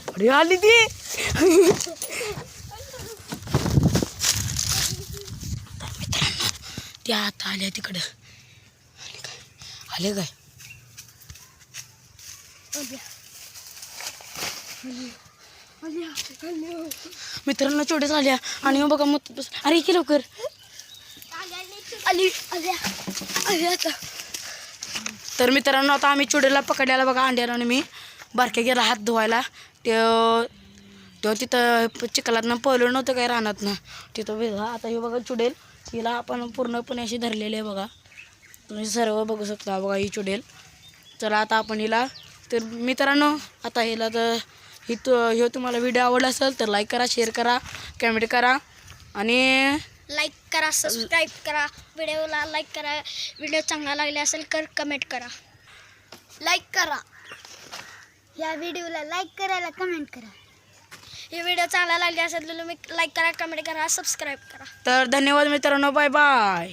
अरे आली ती ती आता आल्या तिकडं आले काय मित्रांनो चोडे झाल्या आणि बघा मग अरे की लवकर आली आता तर मित्रांनो आता आम्ही चोडेला पकडल्याला बघा अंड्याला आणि मी बारक्या गेला हात धुवायला तेव्हा तिथं चिखलातनं पळलं नव्हतं काय रानातनं तिथं वेगळा आता हे बघा चुडेल हिला आपण पूर्णपणे अशी धरलेली आहे बघा तुम्ही सर्व बघू शकता बघा ही चुडेल चला आता आपण हिला तर मित्रांनो आता हिला तर हे तुम्हाला व्हिडिओ आवडला असेल तर लाईक करा शेअर करा कमेंट करा आणि लाईक करा सबस्क्राईब करा व्हिडिओला लाईक करा व्हिडिओ चांगला लागला असेल तर कमेंट करा लाईक करा या व्हिडिओला लाईक करायला कमेंट करा हे व्हिडिओ चांगला लागला असेल तर तुम्ही लाईक करा कमेंट करा सबस्क्राईब करा तर धन्यवाद मित्रांनो बाय बाय